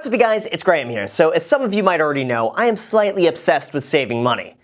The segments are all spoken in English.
What's up, you guys? It's Graham here. So, as some of you might already know, I am slightly obsessed with saving money.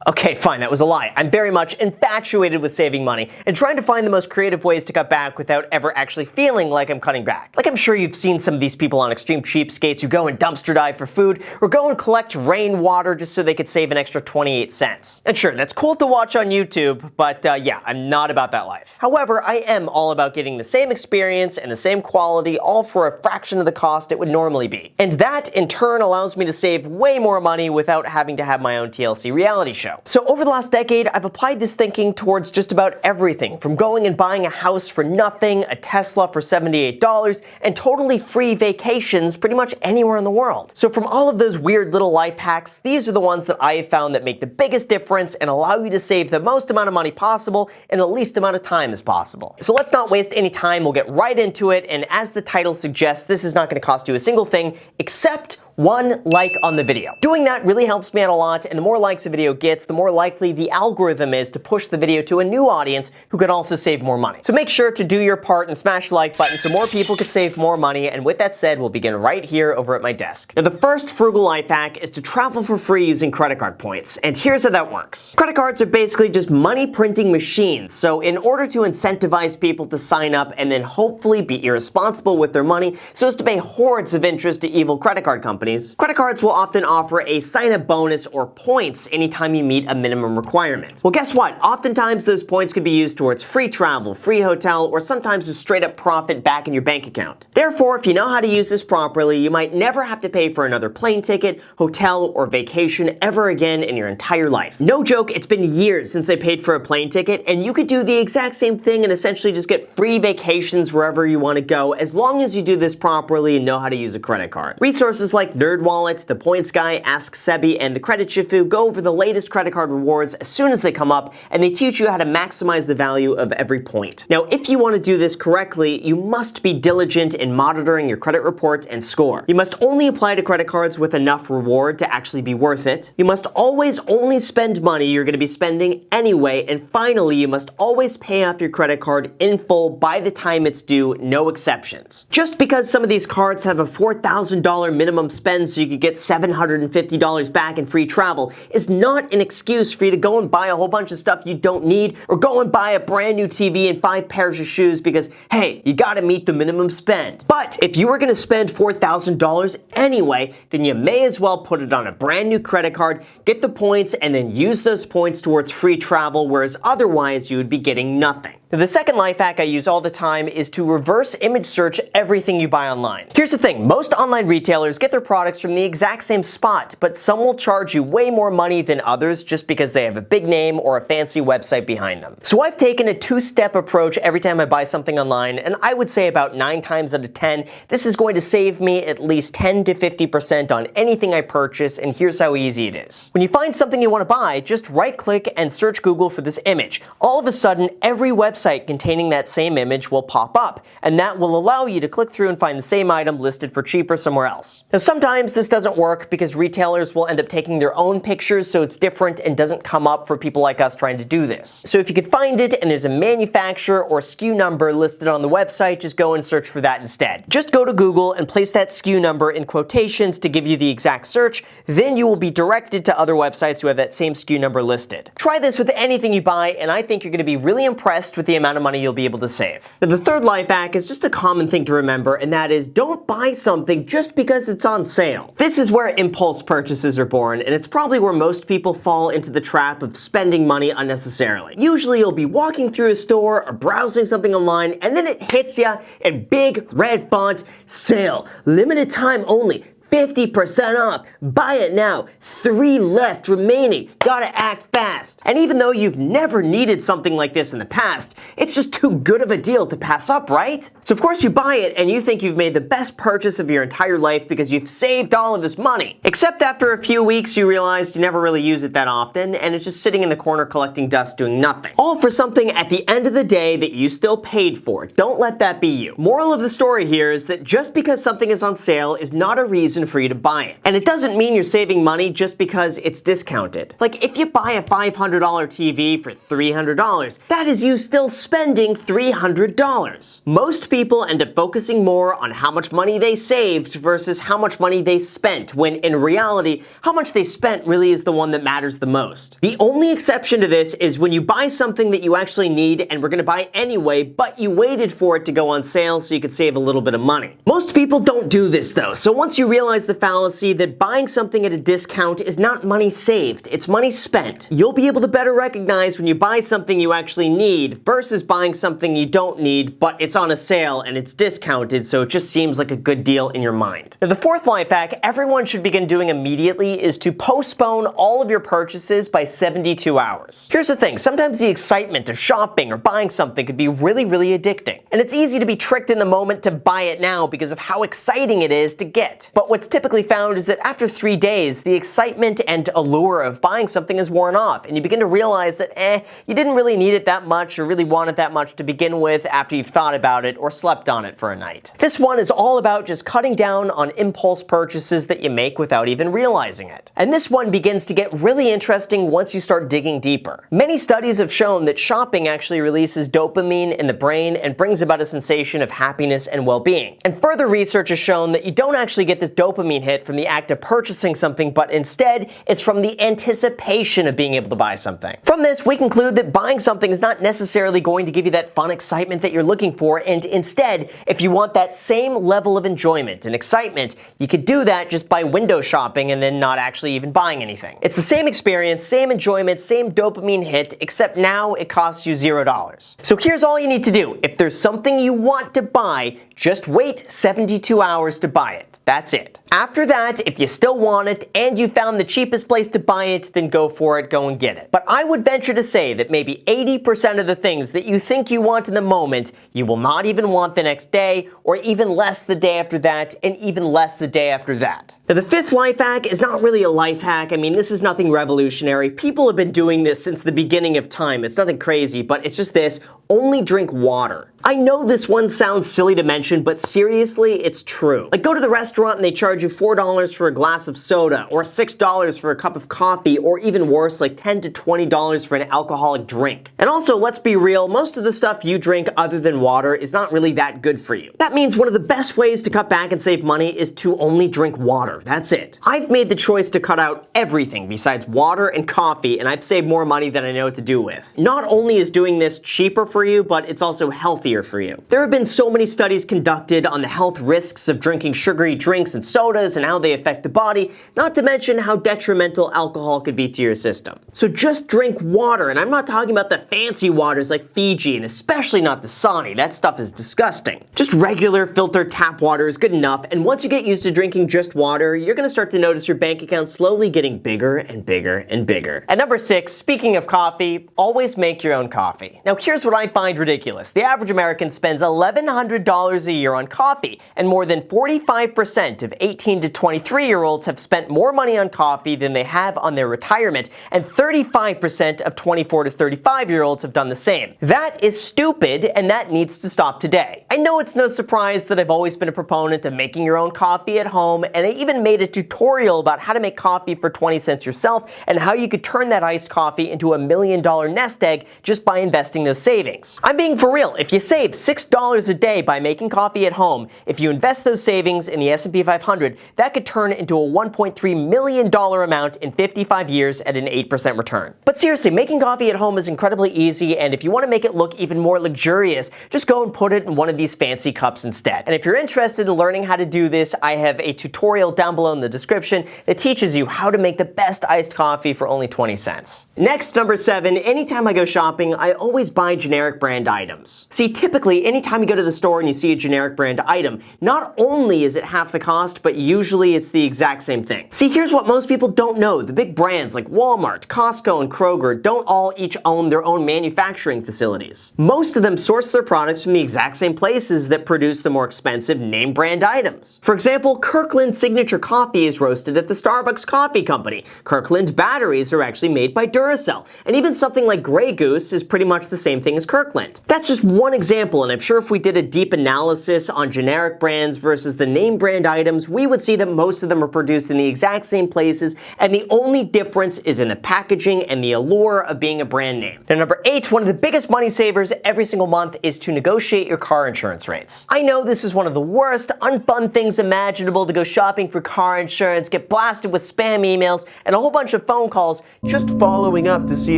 Okay, fine, that was a lie. I'm very much infatuated with saving money and trying to find the most creative ways to cut back without ever actually feeling like I'm cutting back. Like, I'm sure you've seen some of these people on extreme cheapskates who go and dumpster dive for food or go and collect rainwater just so they could save an extra 28 cents. And sure, that's cool to watch on YouTube, but yeah, I'm not about that life. However, I am all about getting the same experience and the same quality all for a fraction of the cost it would normally be. And that, in turn, allows me to save way more money without having to have my own TLC reality show. So over the last decade, I've applied this thinking towards just about everything, from going and buying a house for nothing, a Tesla for $78, and totally free vacations pretty much anywhere in the world. So from all of those weird little life hacks, these are the ones that I have found that make the biggest difference and allow you to save the most amount of money possible in the least amount of time as possible. So let's not waste any time, we'll get right into it, and as the title suggests, this is not going to cost you a single thing except one like on the video. Doing that really helps me out a lot, and the more likes a video gets, the more likely the algorithm is to push the video to a new audience who could also save more money. So make sure to do your part and smash the like button so more people could save more money, and with that said, we'll begin right here over at my desk. Now, the first frugal life hack is to travel for free using credit card points, and here's how that works. Credit cards are basically just money printing machines, so in order to incentivize people to sign up and then hopefully be irresponsible with their money so as to pay hordes of interest to evil credit card companies, credit cards will often offer a sign-up bonus or points anytime you meet a minimum requirement. Well, guess what? Oftentimes those points can be used towards free travel, free hotel, or sometimes just straight up profit back in your bank account. Therefore, if you know how to use this properly, you might never have to pay for another plane ticket, hotel, or vacation ever again in your entire life. No joke, it's been years since I paid for a plane ticket, and you could do the exact same thing and essentially just get free vacations wherever you want to go as long as you do this properly and know how to use a credit card. Resources like NerdWallet, ThePointsGuy, AskSebby, and TheCreditShifu go over the latest credit card rewards as soon as they come up, and they teach you how to maximize the value of every point. Now, if you want to do this correctly, you must be diligent in monitoring your credit report and score. You must only apply to credit cards with enough reward to actually be worth it. You must always only spend money you're going to be spending anyway, and finally, you must always pay off your credit card in full by the time it's due, no exceptions. Just because some of these cards have a $4,000 minimum spend so you could get $750 back in free travel is not an excuse for you to go and buy a whole bunch of stuff you don't need, or go and buy a brand new TV and 5 pairs of shoes because, hey, you gotta meet the minimum spend. But if you were gonna spend $4,000 anyway, then you may as well put it on a brand new credit card, get the points, and then use those points towards free travel, whereas otherwise you would be getting nothing. Now, the second life hack I use all the time is to reverse image search everything you buy online. Here's the thing, most online retailers get their products from the exact same spot, but some will charge you way more money than others just because they have a big name or a fancy website behind them. So I've taken a two-step approach every time I buy something online, and I would say about 9 times out of 10, this is going to save me at least 10 to 50% on anything I purchase, and here's how easy it is. When you find something you want to buy, just right-click and search Google for this image. All of a sudden, every website containing that same image will pop up, and that will allow you to click through and find the same item listed for cheaper somewhere else. Now, sometimes this doesn't work because retailers will end up taking their own pictures, so it's different and doesn't come up for people like us trying to do this. So if you could find it and there's a manufacturer or SKU number listed on the website, just go and search for that instead. Just go to Google and place that SKU number in quotations to give you the exact search, then you will be directed to other websites who have that same SKU number listed. Try this with anything you buy, and I think you're going to be really impressed with the amount of money you'll be able to save. Now, the third life hack is just a common thing to remember, and that is don't buy something just because it's on sale. This is where impulse purchases are born, and it's probably where most people fall into the trap of spending money unnecessarily. Usually you'll be walking through a store or browsing something online, and then it hits you in big red font, sale, limited time only, 50% off. Buy it now. 3 left remaining. Gotta act fast. And even though you've never needed something like this in the past, it's just too good of a deal to pass up, right? So of course you buy it and you think you've made the best purchase of your entire life because you've saved all of this money. Except after a few weeks you realized you never really use it that often and it's just sitting in the corner collecting dust doing nothing. All for something at the end of the day that you still paid for. Don't let that be you. Moral of the story here is that just because something is on sale is not a reason reason for you to buy it. And it doesn't mean you're saving money just because it's discounted. Like, if you buy a $500 TV for $300, that is you still spending $300. Most people end up focusing more on how much money they saved versus how much money they spent, when in reality, how much they spent really is the one that matters the most. The only exception to this is when you buy something that you actually need and were going to buy anyway, but you waited for it to go on sale so you could save a little bit of money. Most people don't do this though, so once you realize the fallacy that buying something at a discount is not money saved, it's money spent, you'll be able to better recognize when you buy something you actually need versus buying something you don't need, but it's on a sale and it's discounted, so it just seems like a good deal in your mind. Now, the fourth life hack everyone should begin doing immediately is to postpone all of your purchases by 72 hours. Here's the thing, sometimes the excitement of shopping or buying something could be really addicting. And it's easy to be tricked in the moment to buy it now because of how exciting it is to get. But what's typically found is that after 3 days, the excitement and allure of buying something is worn off, and you begin to realize that you didn't really need it that much or really want it that much to begin with after you've thought about it or slept on it for a night. This one is all about just cutting down on impulse purchases that you make without even realizing it. And this one begins to get really interesting once you start digging deeper. Many studies have shown that shopping actually releases dopamine in the brain and brings about a sensation of happiness and well-being. And further research has shown that you don't actually get this dopamine hit from the act of purchasing something, but instead it's from the anticipation of being able to buy something. From this, we conclude that buying something is not necessarily going to give you that fun excitement that you're looking for, and instead, if you want that same level of enjoyment and excitement, you could do that just by window shopping and then not actually even buying anything. It's the same experience, same enjoyment, same dopamine hit, except now it costs you $0. So here's all you need to do. If there's something you want to buy, just wait 72 hours to buy it. That's it. After that, if you still want it and you found the cheapest place to buy it, then go for it, go and get it. But I would venture to say that maybe 80% of the things that you think you want in the moment, you will not even want the next day, or even less the day after that, and even less the day after that. Now, the fifth life hack is not really a life hack. I mean, this is nothing revolutionary. People have been doing this since the beginning of time. It's nothing crazy, but it's just this: only drink water. I know this one sounds silly to mention, but seriously, it's true. Like, go to the restaurant and they charge you $4 for a glass of soda, or $6 for a cup of coffee, or even worse, like $10 to $20 for an alcoholic drink. And also, let's be real, most of the stuff you drink other than water is not really that good for you. That means one of the best ways to cut back and save money is to only drink water. That's it. I've made the choice to cut out everything besides water and coffee, and I've saved more money than I know what to do with. Not only is doing this cheaper for you, but it's also healthier for you. There have been so many studies conducted on the health risks of drinking sugary drinks and sodas and how they affect the body, not to mention how detrimental alcohol could be to your system. So just drink water, and I'm not talking about the fancy waters like Fiji, and especially not the Dasani. That stuff is disgusting. Just regular filtered tap water is good enough, and once you get used to drinking just water, you're gonna start to notice your bank account slowly getting bigger and bigger and bigger. At number 6, speaking of coffee, always make your own coffee. Now here's what I find ridiculous. The average American spends $1,100 a year on coffee, and more than 45% of 18 to 23-year-olds have spent more money on coffee than they have on their retirement, and 35% of 24 to 35-year-olds have done the same. That is stupid, and that needs to stop today. I know it's no surprise that I've always been a proponent of making your own coffee at home, and I even made a tutorial about how to make coffee for 20 cents yourself and how you could turn that iced coffee into $1 million nest egg just by investing those savings. I'm being for real. If you save $6 a day by making coffee at home, if you invest those savings in the S&P 500, that could turn into a $1.3 million amount in 55 years at an 8% return. But seriously, making coffee at home is incredibly easy, and if you want to make it look even more luxurious, just go and put it in one of these fancy cups instead. And if you're interested in learning how to do this, I have a tutorial down below in the description that teaches you how to make the best iced coffee for only 20 cents. Next, number 7, anytime I go shopping, I always buy generic brand items. See, typically, anytime you go to the store and you see a generic brand item, not only is it half the cost, but usually it's the exact same thing. See, here's what most people don't know. The big brands like Walmart, Costco, and Kroger don't all each own their own manufacturing facilities. Most of them source their products from the exact same places that produce the more expensive name brand items. For example, Kirkland Signature filter coffee is roasted at the Starbucks Coffee Company. Kirkland batteries are actually made by Duracell. And even something like Grey Goose is pretty much the same thing as Kirkland. That's just one example, and I'm sure if we did a deep analysis on generic brands versus the name brand items, we would see that most of them are produced in the exact same places, and the only difference is in the packaging and the allure of being a brand name. Now, number 8, one of the biggest money savers every single month is to negotiate your car insurance rates. I know this is one of the worst, unfun things imaginable to go shopping for car insurance, get blasted with spam emails, and a whole bunch of phone calls just following up to see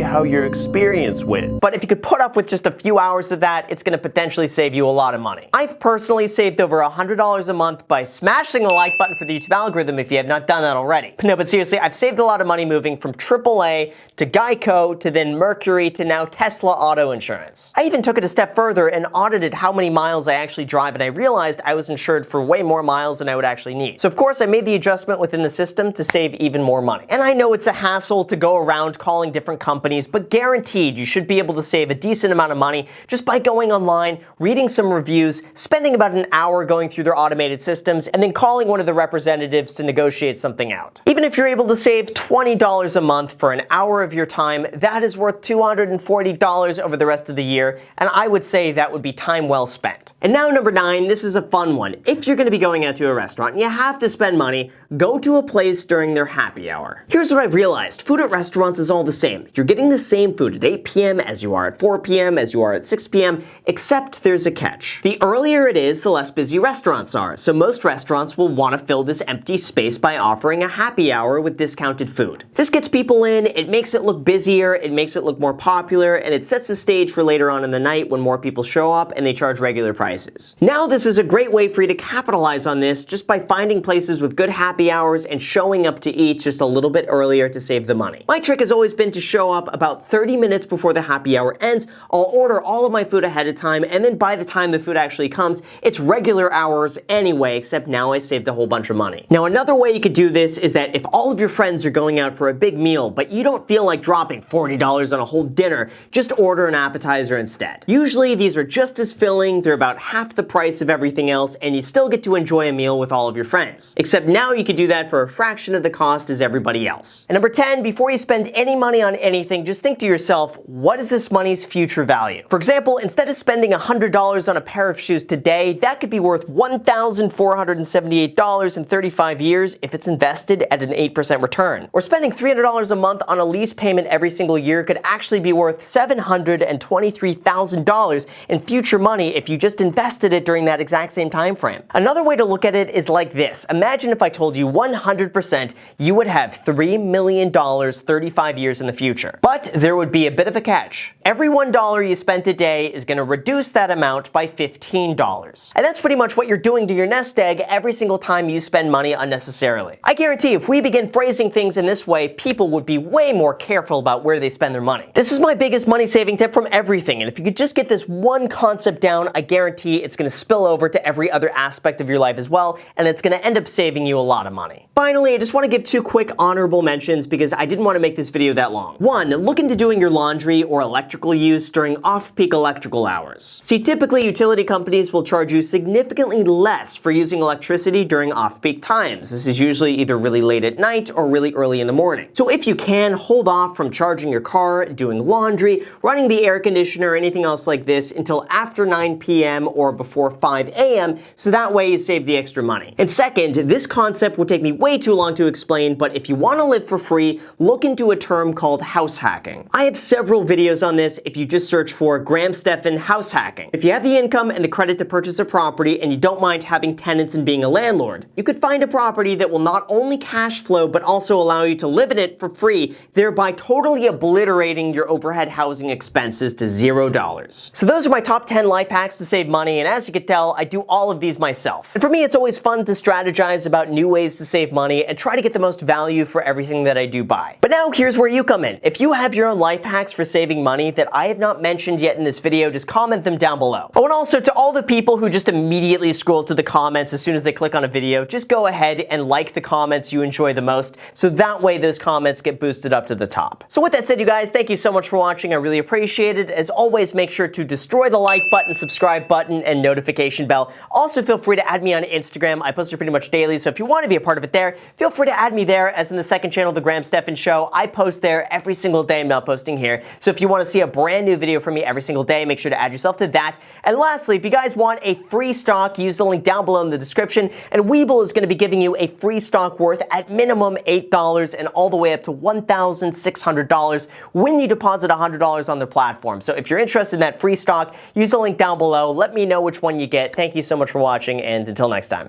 how your experience went. But if you could put up with just a few hours of that, it's going to potentially save you a lot of money. I've personally saved over $100 a month by smashing the like button for the YouTube algorithm if you have not done that already. No, but seriously, I've saved a lot of money moving from AAA to Geico to then Mercury to now Tesla Auto Insurance. I even took it a step further and audited how many miles I actually drive, and I realized I was insured for way more miles than I would actually need. So of course I made the adjustment within the system to save even more money. And I know it's a hassle to go around calling different companies, but guaranteed you should be able to save a decent amount of money just by going online, reading some reviews, spending about an hour going through their automated systems, and then calling one of the representatives to negotiate something out. Even if you're able to save $20 a month for an hour of your time, that is worth $240 over the rest of the year, and I would say that would be time well spent. And now number 9, this is a fun one. If you're going to be going out to a restaurant and you have to spend money, go to a place during their happy hour. Here's what I've realized. Food at restaurants is all the same. You're getting the same food at 8 p.m. as you are at 4 p.m. as you are at 6 p.m., except there's a catch. The earlier it is, the less busy restaurants are, so most restaurants will want to fill this empty space by offering a happy hour with discounted food. This gets people in, it makes it look busier, it makes it look more popular, and it sets the stage for later on in the night when more people show up and they charge regular prices. Now this is a great way for you to capitalize on this just by finding places with good happy hours and showing up to eat just a little bit earlier to save the money. My trick has always been to show up about 30 minutes before the happy hour ends. I'll order all of my food ahead of time, and then by the time the food actually comes, it's regular hours anyway, except now I saved a whole bunch of money. Now another way you could do this is that if all of your friends are going out for a big meal, but you don't feel like dropping $40 on a whole dinner, just order an appetizer instead. Usually these are just as filling, they're about half the price of everything else, and you still get to enjoy a meal with all of your friends. Except now you can do that for a fraction of the cost as everybody else. And number 10, before you spend any money on anything, just think to yourself, what is this money's future value? For example, instead of spending $100 on a pair of shoes today, that could be worth $1,478 in 35 years if it's invested at an 8% return. Or spending $300 a month on a lease payment every single year could actually be worth $723,000 in future money if you just invested it during that exact same time frame. Another way to look at it is like this. Imagine if I told you 100% you would have $3 million 35 years in the future. But there would be a bit of a catch. Every $1 you spent today is going to reduce that amount by $15. And that's pretty much what you're doing to your nest egg every single time you spend money unnecessarily. I guarantee if we begin phrasing things in this way, people would be way more careful about where they spend their money. This is my biggest money saving tip from everything, and if you could just get this one concept down, I guarantee it's going to spill over to every other aspect of your life as well, and it's going to end up saving you a lot of money. Finally, I just want to give 2 quick honorable mentions because I didn't want to make this video that long. 1, look into doing your laundry or electrical use during off-peak electrical hours. See, typically utility companies will charge you significantly less for using electricity during off-peak times. This is usually either really late at night or really early in the morning. So if you can, hold off from charging your car, doing laundry, running the air conditioner, or anything else like this until after 9 p.m. or before 5 a.m. so that way you save the extra money. And second, this concept would take me way too long to explain, but if you want to live for free, look into a term called house hacking. I have several videos on this if you just search for Graham Stephan house hacking. If you have the income and the credit to purchase a property and you don't mind having tenants and being a landlord, you could find a property that will not only cash flow but also allow you to live in it for free, thereby totally obliterating your overhead housing expenses to $0. So those are my top 10 life hacks to save money, and as you can tell, I do all of these myself. And for me, it's always fun to strategize about new ways to save money and try to get the most value for everything that I do buy. But now here's where you come in. If you have your own life hacks for saving money that I have not mentioned yet in this video, just comment them down below. Oh, and also to all the people who just immediately scroll to the comments as soon as they click on a video, just go ahead and like the comments you enjoy the most, so that way those comments get boosted up to the top. So with that said, you guys, thank you so much for watching. I really appreciate it. As always, make sure to destroy the like button, subscribe button, and notification bell. Also, feel free to add me on Instagram. I post there pretty much daily, So if you want to be a part of it there, feel free to add me there, as in the second channel, The Graham Stephan Show. I post there every single day. I'm not posting here. So if you want to see a brand new video from me every single day, make sure to add yourself to that. And lastly, if you guys want a free stock, use the link down below in the description. And Webull is going to be giving you a free stock worth at minimum $8 and all the way up to $1,600 when you deposit $100 on their platform. So if you're interested in that free stock, use the link down below. Let me know which one you get. Thank you so much for watching, and until next time.